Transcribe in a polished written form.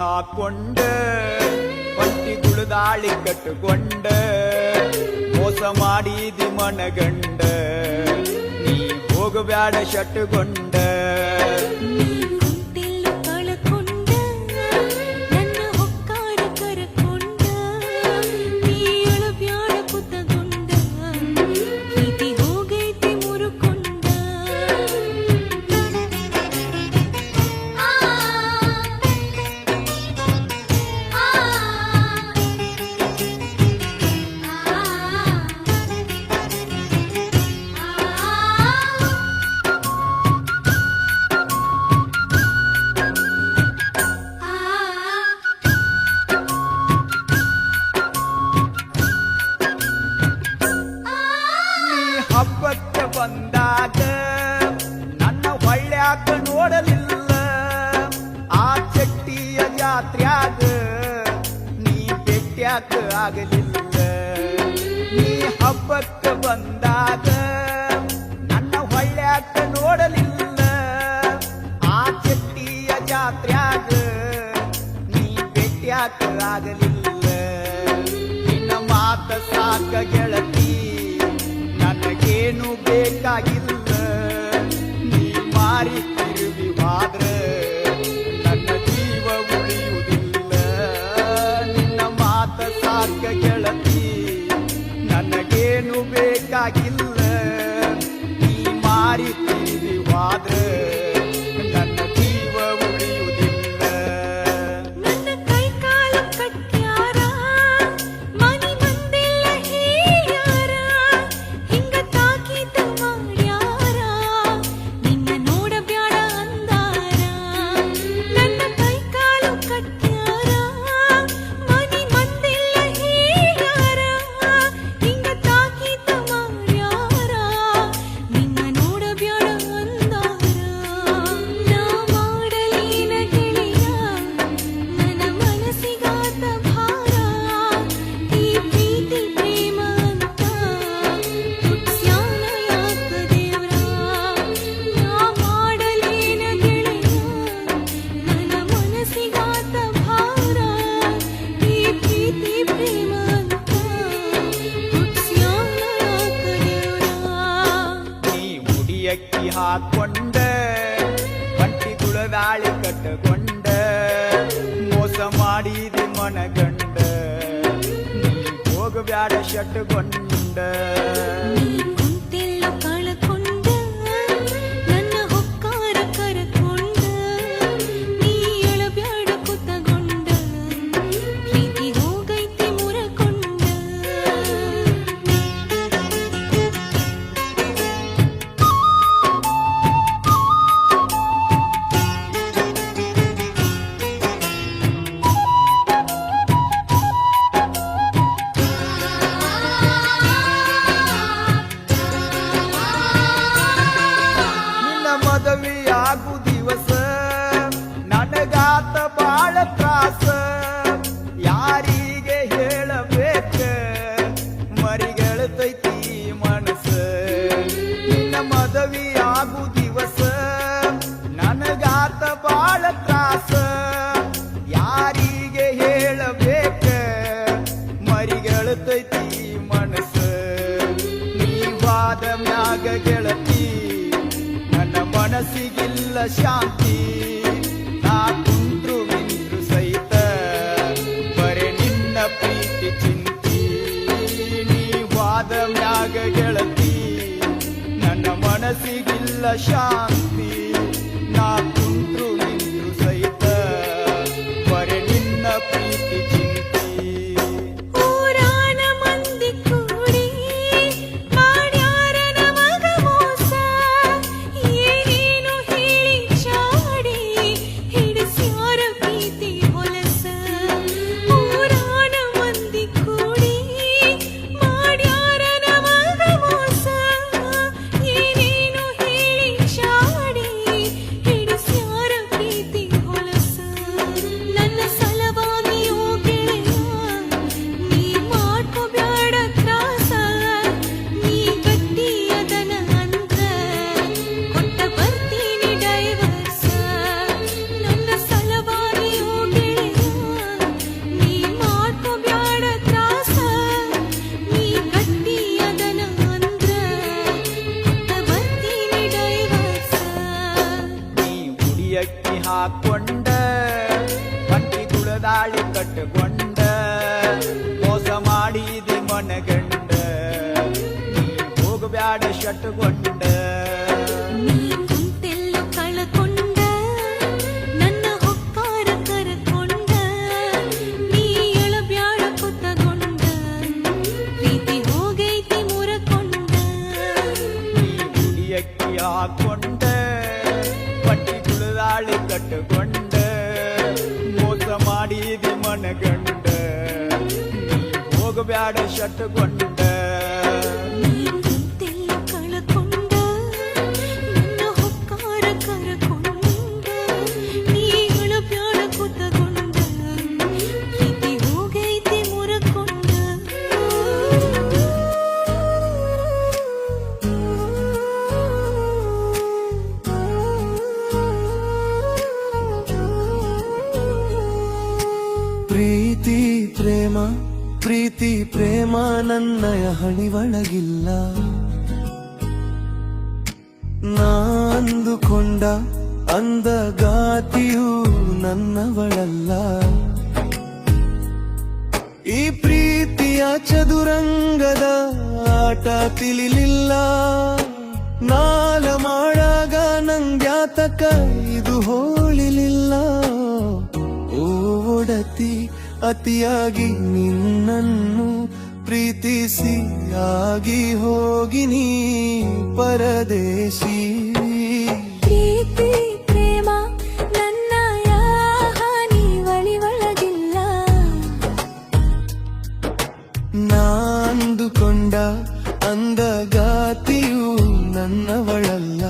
ಹಾಕೊಂಡ ಪಂಟಿಗುಳು ದಾಳಿ ಕಟ್ಟುಕೊಂಡ ಮೋಸ ಮಾಡಿದಿ ಮನಗಂಡ ನೀ ಹೋಗಬ್ಯಾಡ ಶಟ್ಟುಗೊಂಡ ಹಬ್ಬಕ್ಕೆ ಬಂದಾಗ ನನ್ನ ಹೊಳ್ಳ್ಯಾಕ ನೋಡಲಿಲ್ಲ ಆ ಚಟ್ಟಿಯ ಜಾತ್ರ್ಯಾಗ ನೀ ಭೇಟ್ಯಾಕ ಆಗಲಿಲ್ಲ ನೀ ಹಬ್ಬಕ್ಕೆ ಬಂದಾಗ ನನ್ನ ಹೊಳ್ಳ್ಯಾಕ ನೋಡಲಿಲ್ಲ ಆ ಚಟ್ಟಿಯ ಜಾತ್ರ್ಯಾಗ ನೀ ಭೇಟ್ಯಾಕ ಆಗಲಿಲ್ಲ ನಿನ್ನ ಮಾತ ಸಾಕ ಗೆಳತಿ ನನಗೇನು ಬೇಕಾಗಿಲ್ಲ ನೀ ಮಾರಿ ತಿರುಗಿ ಹೋದ್ರ ನನ್ನ ಜೀವ ಉಳಿಯುವುದಿಲ್ಲ ನಿನ್ನ ಮಾತ ಸಾಕ ಗೆಳತಿ ನನಗೇನು ಬೇಕಾಗಿಲ್ಲ ನೀ ಮಾರಿ ತಿರುಗಿ ಹೋದ್ರ ನನ್ನ ಜೀವ ಉಳಿಯುವುದಿಲ್ಲ ನನ್ನ ಕೈ ಕಾಲು ಕಟ್ಟ್ಯಾರ ಮನಿ ಮಂದೆಲ್ಲ ಹೇಳ್ಯಾರ ಹಿಂಗ ತಾಕೀತ ಮಾಡ್ಯಾರ ನಿನ್ನ ನೋಡಬ್ಯಾಡ ಅಂದಾರ ನನ್ನ ಕೈ ಕಾಲು ಕಟ್ಟ್ಯಾರ ಮನಿ ಮಂದೆಲ್ಲ ಹೇಳ್ಯಾರ ಹಿಂಗ ತಾಕೀತ ಮಾಡ್ಯಾರ ನಿನ್ನ ನೋಡಬ್ಯಾಡ ಅಂದಾರ ನಾ ಮಾಡಲೇನ ಗೆಳೆಯ ನನ್ನ ಮನಸ್ಸಿಗಾತ ಭಾರ ಈ ಪ್ರೀತಿ ಪ್ರೇಮ ಅಂತ ಹುಟ್ಸ್ಯಾನ ಯಾಕ ದೇವ್ರ ನಾ ಮಾಡಲೇನ ಗೆಳೆಯ ನನ್ನ ಮನಸ್ಸಿಗಾತ ಭಾರ ಈ ಪ್ರೀತಿ ಪ್ರೇಮ ಅಂತ ಹುಟ್ಸ್ಯಾನ ಯಾಕ ದೇವ್ರ ನೀ ಮುಡಿಯಕ್ಕಿ ಹಾಕೊಂಡ ಪಂಟಿಗುಳ ದಾಳಿ ಕಟ್ಟಕೊಂಡ ಮೋಸ ಮಾಡಿದಿ ಮನಗಂಡ ನೀ ಹೋಗಬ್ಯಾಡ ಶಟ್ಟುಗೊಂಡ ನೀ ಕುಂತೆಲ್ಲ ಕಳಕೊಂಡ ನನ್ನ ಹೊಕ್ಕಾರ ಕರಕೊಂಡ ನೀ ಎಳಬ್ಯಾಡ ಕುತಗೊಂಡ ಪ್ರೀತಿ ಹೋಗೈತಿ ಮುರಕೊಂಡ ನಿನ್ನ ಮದುವೆಯಾಗು ದಿವಸ ನನಗಾತ ಬಾಳ ತ್ರಾಸ ಯಾರಿಗೆ ಹೇಳಬೇಕ ಮರಿಗೆಳತೈತಿ ಮನಸ್ಸ ನಿನ್ನ ಮದುವೆಯಾಗು ದಿವಸ ನನಗಾತ ಬಾಳ ತ್ರಾಸ ಯಾರಿಗೆ ಹೇಳಬೇಕ ಮರಿಗೆಳತೈತಿ ಮನಸ್ಸ ನೀವಾದ ಮ್ಯಾಗ ಗೆಳತಿ ನನ್ನ ಮನಸ್ಸಿಗಿಲ್ಲ ಶಾಂತಿ ನಾ ಕುಂತ್ರು ನಿಂತ್ರು ಸಹಿತ ಬರೆ ನಿನ್ನ ಪ್ರೀತಿ ಚಿಂತಿ ನೀವಾದ ಮ್ಯಾಗ ಗೆಳತಿ ನನ್ನ ಮನಸ್ಸಿಗಿಲ್ಲ ಶಾಂತಿ ನಾ ಕುಂತ್ರು ನಿಂತ್ರು ಸಹಿತ ಬರೆ ನಿನ್ನ ಪ್ರೀತಿ ಚಿಂತಿ ಊರಾನ ಮಂದಿ ಕೂಡಿ ಮಾಡ್ಯಾರ ನಮಗ ಮೋಸ ಏನೇನು ಹೇಳಿ ಚಾಡಿ ಹಿಡಿಸ್ಯಾರ ಪ್ರೀತಿ ಹೊಲಸ ಊರಾನ ಮಂದಿ ಕೂಡಿ ಮಾಡ್ಯಾರ ನಮಗ ಮೋಸ ಏನೇನು ಹೇಳಿ ಚಾಡಿ ಶಟುಗೊಂಡ ನೀ ಕುಂತೆಲ್ಲೋ ಕಳಕೊಂಡ ನನ್ನ ಹೊಕ್ಕಾರ ಕರಕೊಂಡ ನೀ ಎಳಬ್ಯಾಡ ಕುತ್ತಗೊಂಡ ಪ್ರೀತಿ ಹೋಗೈತಿ ಮುರಕೊಂಡ ನೀ ಹುಡಿಯಕ್ಕಿ ಹಾಕೊಂಡ ಪಟ್ಟಿ ತುಳಿದಾಳಿ ಕಟ್ಟುಕೊಂಡ ಮೋಸ ಮಾಡಿದಿ ಮನಗಂಡ ನೀ ಹೋಗಬ್ಯಾಡ ಶಟುಗೊಂಡ ನೀ ಕುಂತೆಲ್ಲೋ ಕಳಕೊಂಡ ನನ್ನ ಹೊಕ್ಕಾರ ಕರಕೊಂಡ ನೀ ಎಳಬ್ಯಾಡ ಕುತ್ತಗೊಂಡ ಪ್ರೀತಿ ಹೋಗೈತಿ ಮುರಕೊಂಡ ಪ್ರೀತಿ ಪ್ರೇಮ ಪ್ರೀತಿ ಪ್ರೇಮ ನನ್ನಯ ಹಣಿವಳಗಿಲ್ಲ ನಾ ಅಂದುಕೊಂಡ ಅಂದಗಾತಿಯು ನನ್ನವಳಲ್ಲ ಈ ಪ್ರೀತಿಯ ಚದುರಂಗದ ಆಟ ತಿಳಿಲಿಲ್ಲ ನಾಲ ಮಾಡಾಗ ನಂಗ್ಯಾತಕ ಇದು ಹೋಳಿಲಿಲ್ಲ ಓ ಒಡತಿ ಅತಿಯಾಗಿ ನಿನ್ನನ್ನು ಪ್ರೀತಿಸಿ ಆಗಿ ಹೋಗಿನಿ ಪರದೇಶಿ ಪ್ರೀತಿ ಪ್ರೇಮ ನನ್ನ ಹಾನಿ ಒಳಗಿಲ್ಲ ನಾಂದುಕೊಂಡ ಅಂದಗಾತಿಯು ನನ್ನವಳಲ್ಲ